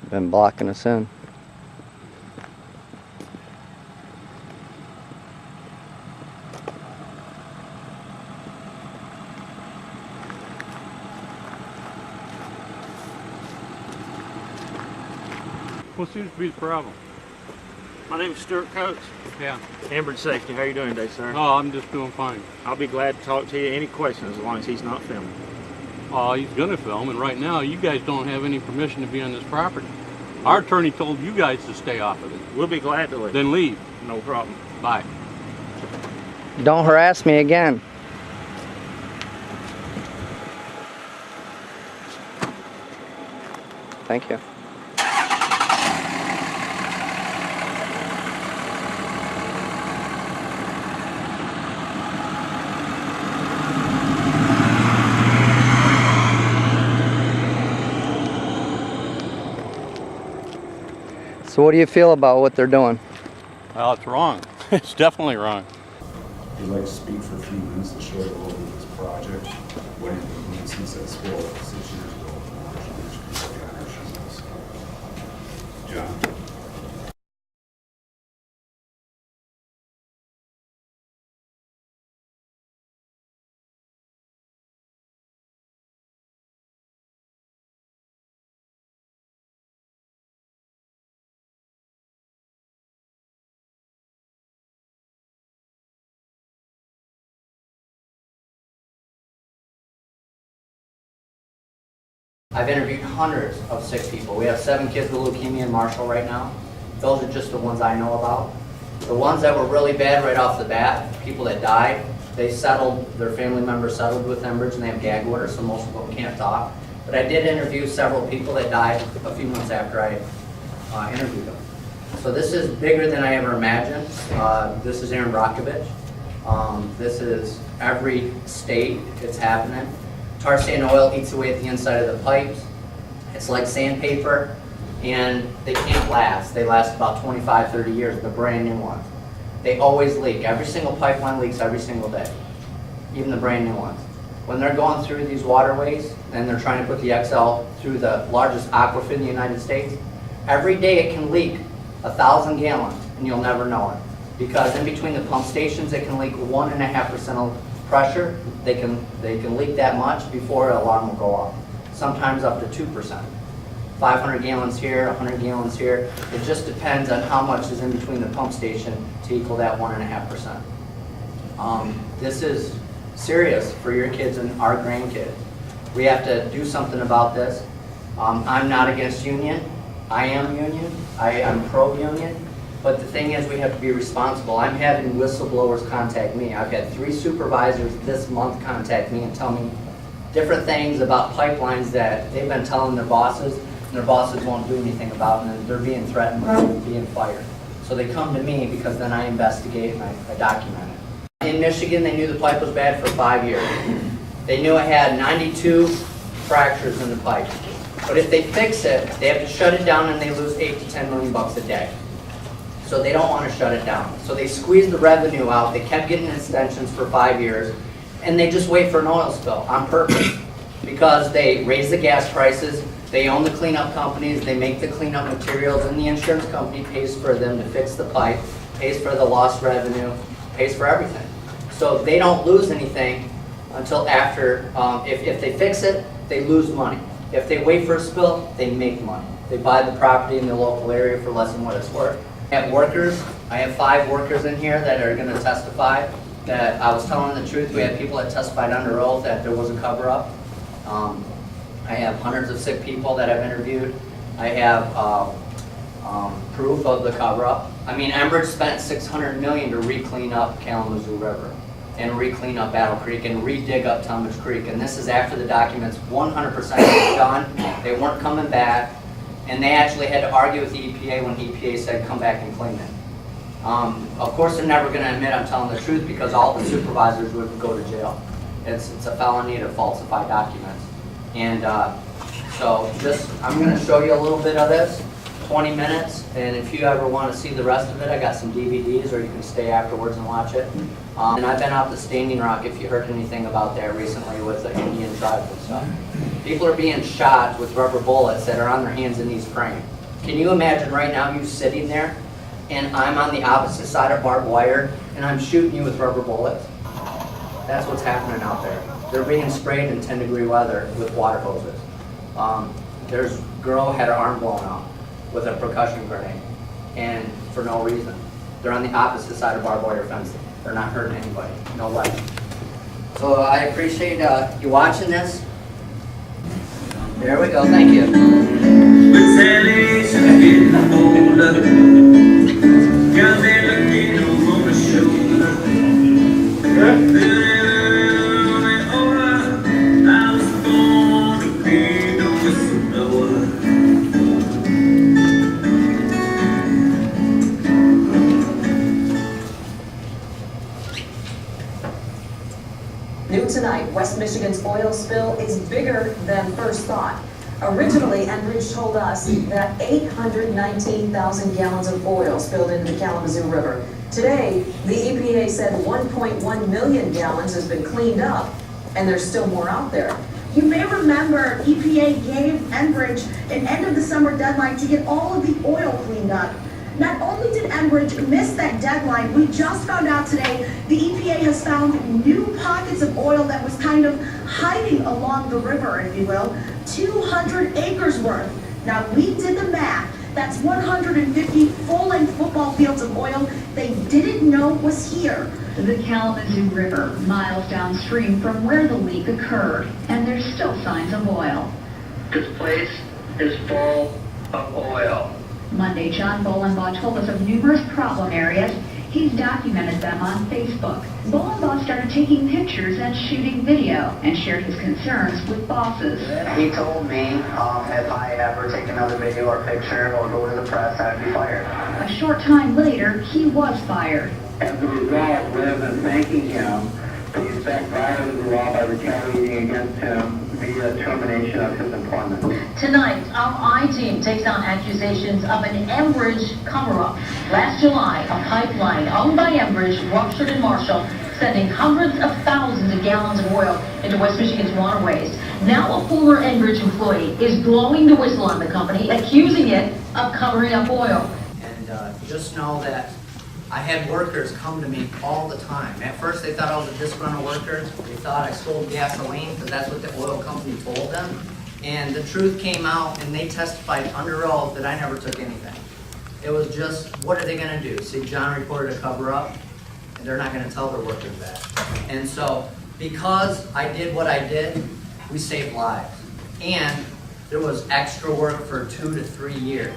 Been blocking us in. What seems to be the problem? My name is Stuart Coates. Yeah. Ambridge Safety. How are you doing today, sir? Oh, I'm just doing fine. I'll be glad to talk to you. Any questions as long as he's not filming. Oh, he's gonna film, and right now you guys don't have any permission to be on this property. Our attorney told you guys to stay off of it. We'll be glad to leave. Then leave. No problem. Bye. Don't harass me again. Thank you. So what do you feel about what they're doing? Well, it's wrong. It's definitely wrong. I'd like to speak for a few minutes to share a little bit of this project, what it means since that school 6 years ago. John. I've interviewed hundreds of sick people. We have 7 kids with leukemia in Marshall right now. Those are just the ones I know about. The ones that were really bad right off the bat, people that died, they settled, their family members settled with Enbridge and they have gag orders, so most of them can't talk. But I did interview several people that died a few months after I interviewed them. So this is bigger than I ever imagined. This is Aaron Brockovich. This is every state it's happening. Tar sand oil eats away at the inside of the pipes. It's like sandpaper, and they can't last. They last about 25, 30 years, the brand new ones. They always leak. Every single pipeline leaks every single day, even the brand new ones. When they're going through these waterways and they're trying to put the XL through the largest aquifer in the United States, every day it can leak 1,000 gallons, and you'll never know it. Because in between the pump stations, it can leak 1.5% of pressure. They can leak that much before an alarm will go off. Sometimes up to 2%. 500 gallons here, 100 gallons here. It just depends on how much is in between the pump station to equal that 1.5%. This is serious for your kids and our grandkids. We have to do something about this. I'm not against union. I am union. I'm pro-union. But the thing is, we have to be responsible. I'm having whistleblowers contact me. I've had 3 supervisors this month contact me and tell me different things about pipelines that they've been telling their bosses, and their bosses won't do anything about, and they're being threatened with being fired. So they come to me because then I investigate and I document it. In Michigan, they knew the pipe was bad for 5 years. They knew it had 92 fractures in the pipe. But if they fix it, they have to shut it down and they lose $8 to $10 million a day. So they don't want to shut it down. So they squeezed the revenue out. They kept getting extensions for 5 years, and they just wait for an oil spill on purpose because they raise the gas prices, they own the cleanup companies, they make the cleanup materials, and the insurance company pays for them to fix the pipe, pays for the lost revenue, pays for everything. So they don't lose anything until after, if they fix it, they lose money. If they wait for a spill, they make money. They buy the property in the local area for less than what it's worth. I have workers. I have 5 workers in here that are going to testify that I was telling the truth. We had people that testified under oath that there was a cover-up. I have hundreds of sick people that I've interviewed. I have proof of the cover-up. I mean, Enbridge spent $600 million to re-clean up Kalamazoo River and re-clean up Battle Creek and re-dig up Talmadge Creek. And this is after the documents 100% done. They weren't coming back. And they actually had to argue with the EPA when EPA said come back and clean it. Of course, they're never going to admit I'm telling the truth because all the supervisors would go to jail. It's a felony to falsify documents. And so I'm going to show you a little bit of this, 20 minutes, and if you ever want to see the rest of it, I got some DVDs, or you can stay afterwards and watch it. And I've been out to Standing Rock, if you heard anything about that recently with the Indian tribes and stuff. People are being shot with rubber bullets that are on their hands and knees praying. Can you imagine right now you sitting there and I'm on the opposite side of barbed wire and I'm shooting you with rubber bullets? That's what's happening out there. They're being sprayed in 10-degree weather with water hoses. There's a girl had her arm blown off with a percussion grenade, and for no reason. They're on the opposite side of barbed wire fencing. They're not hurting anybody, no weapon. So I appreciate you watching this. There we go, thank you. New tonight, West Michigan's oil spill is bigger than first thought. Originally, Enbridge told us that 819,000 gallons of oil spilled into the Kalamazoo River. Today, the EPA said 1.1 million gallons has been cleaned up, and there's still more out there. You may remember EPA gave Enbridge an end of the summer deadline to get all of the oil cleaned up. Not only did Enbridge miss that deadline, we just found out today the EPA has found new pockets of oil that was kind of hiding along the river, if you will, 200 acres worth. Now, we did the math. That's 150 full-length football fields of oil they didn't know was here. The Kalamazoo River, miles downstream from where the leak occurred, and there's still signs of oil. This place is full of oil. Monday, John Bolenbaugh told us of numerous problem areas. He's documented them on Facebook. Bolenbaugh started taking pictures and shooting video and shared his concerns with bosses. He told me if I ever take another video or picture or go to the press, I'd be fired. A short time later, he was fired. As a result, rather than thanking him, the effect violated the law by retaliating against him via termination of his employment. Tonight, our I-team takes on accusations of an Enbridge cover-up. Last July, a pipeline owned by Enbridge ruptured in Marshall, sending hundreds of thousands of gallons of oil into West Michigan's waterways. Now a former Enbridge employee is blowing the whistle on the company, accusing it of covering up oil. And just know that I had workers come to me all the time. At first they thought I was a disgruntled worker. They thought I sold gasoline because that's what the oil company told them. And the truth came out and they testified under oath that I never took anything. It was just, what are they gonna do? See, John reported a cover up and they're not gonna tell their workers that. And so, because I did what I did, we saved lives. And there was extra work for 2 to 3 years.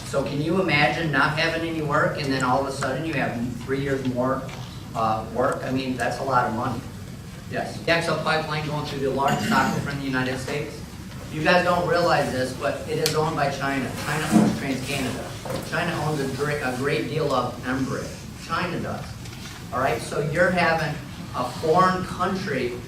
So can you imagine not having any work and then all of a sudden you have 3 years more work? I mean, that's a lot of money. Yes. The XL pipeline going through the largest aquifer in the United States. You guys don't realize this, but it is owned by China. China owns TransCanada. China owns a great deal of Enbridge. China does. All right, so you're having a foreign country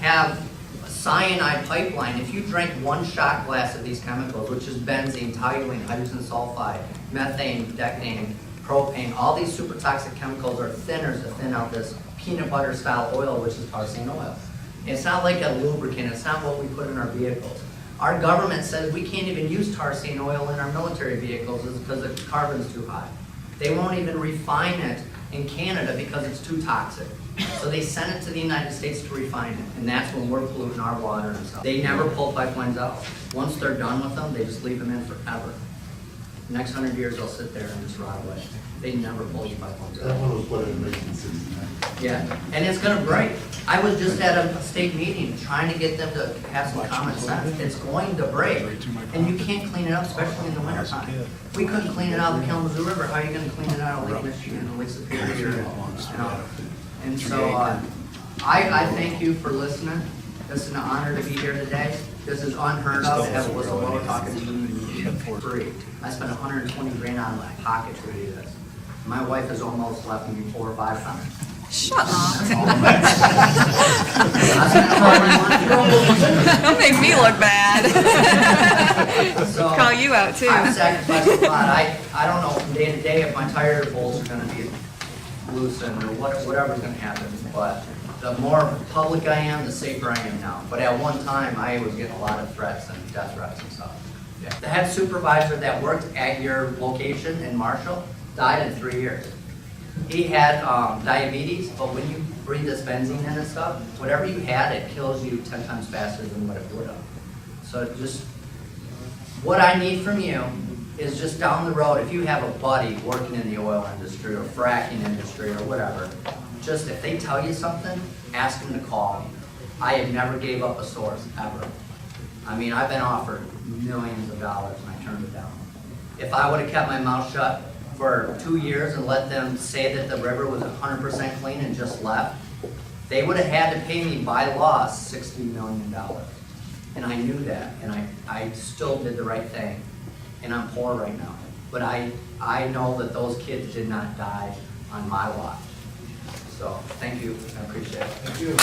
have a cyanide pipeline. If you drank one shot glass of these chemicals, which is benzene, toluene, hydrogen sulfide, methane, decane, propane, all these super toxic chemicals are thinners to thin out this peanut butter style oil, which is tar sand oil. It's not like a lubricant. It's not what we put in our vehicles. Our government says we can't even use tar sand oil in our military vehicles because the carbon's too high. They won't even refine it in Canada because it's too toxic. So they send it to the United States to refine it, and that's when we're polluting our water and stuff. They never pull pipelines out. Once they're done with them, they just leave them in forever. The next 100 years, they'll sit there and just rot away. They never pull these pipelines out. That one was put in 1969. Yeah, and it's gonna break. I was just at a state meeting trying to get them to have some common sense. It's going to break, and you can't clean it up, especially in the wintertime. We couldn't clean it out of the Kalamazoo River. How are you gonna clean it out of Lake Michigan and Lake Superior? You know? And so, I thank you for listening. It's an honor to be here today. This is unheard of to have a whistleblower talking to you for free. I spent 120 grand out of my pocket to do this. My wife has almost left me 4 or 5 times. Shut up. I spent all my money. Don't make me look bad. So, Call you out too. I've sacrificed a lot. I don't know from day to day if my tire bolts are gonna be loosened or whatever's gonna happen, but the more public I am, the safer I am now. But at one time, I was getting a lot of threats and death threats and stuff. The head supervisor that worked at your location in Marshall died in 3 years. He had diabetes, but when you breathe this benzene in and stuff, whatever you had, it kills you 10 times faster than what it would have. So just, what I need from you is just down the road, if you have a buddy working in the oil industry or fracking industry or whatever, just if they tell you something, ask them to call me. I have never gave up a source, ever. I mean, I've been offered millions of dollars and I turned it down. If I would have kept my mouth shut for 2 years and let them say that the river was 100% clean and just left, they would have had to pay me by law $60 million. And I knew that, and I still did the right thing. And I'm poor right now. But I know that those kids did not die on my watch. So, thank you, I appreciate it. Thank you.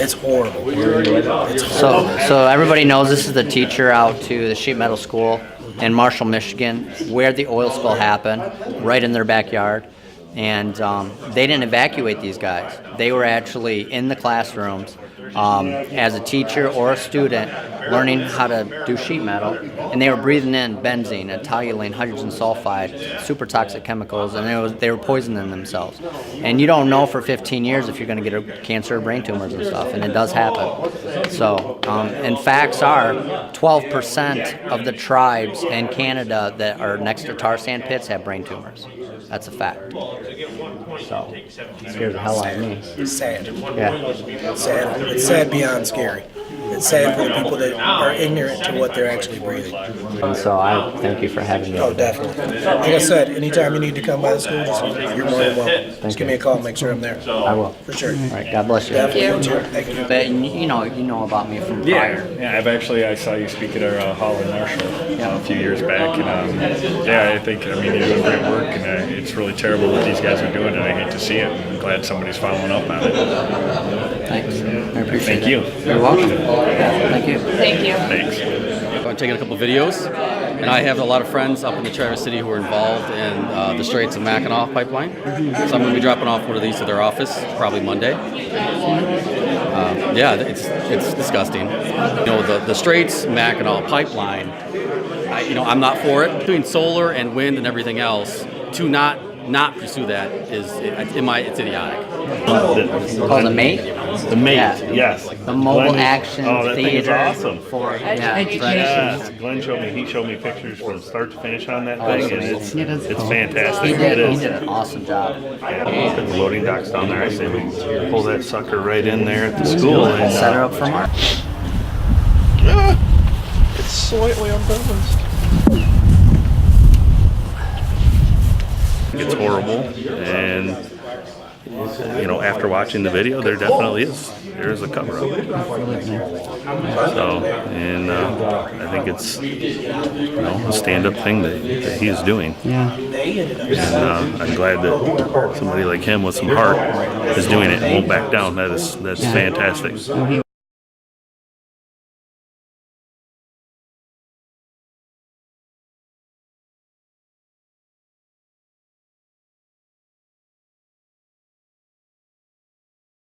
It's horrible. So everybody knows this is the teacher out to the sheet metal school in Marshall, Michigan, where the oil spill happened, right in their backyard. And they didn't evacuate these guys. They were actually in the classrooms as a teacher or a student learning how to do sheet metal, and they were breathing in benzene and toluene, hydrogen sulfide, super toxic chemicals, and they were poisoning themselves. And you don't know for 15 years if you're going to get a cancer or brain tumors and stuff, and it does happen. So, and facts are 12% of the tribes in Canada that are next to tar sand pits have brain tumors. That's a fact. So, it scares the hell out of me. It's sad. Yeah. Sad. It's sad beyond scary. It's sad for the people that are ignorant to what they're actually breathing. And so I thank you for having me. Oh, definitely. Like I said, anytime you need to come by the school, you're more than welcome. Just give me a call and make sure I'm there. I will. For sure. All right, God bless you. Definitely. Thank you. But you know about me from prior. Yeah, I saw you speak at our hall in Marshall a few years back, and I think you're doing great work, and it's really terrible what these guys are doing, and I hate to see it. I'm glad somebody's following up on it. Thanks. I appreciate Thank you. You're welcome. Thank you. Thank you. Thanks. I'm taking a couple videos, and I have a lot of friends up in the Traverse City who are involved in the Straits of Mackinac pipeline. So I'm going to be dropping off one of these to their office probably Monday. Yeah, it's disgusting. You know, the Straits Mackinac pipeline. I'm not for it. Between solar and wind and everything else, to not pursue that it's idiotic. Called the MATE? The MATE, Yeah. yes. The Mobile Action that thing is Theater awesome. for Education. Glenn showed me pictures from start to finish on that Oh, thing, and it's fantastic. He It is. did an awesome job. Yeah, the loading docks down there. I say we pull that sucker right in there at the school and Set her up for March. It's slightly unbalanced. It's horrible, and after watching the video, there definitely is a cover up. So, and I think it's a stand-up thing that he is doing. Yeah. And I'm glad that somebody like him with some heart is doing it and won't back down. That's fantastic.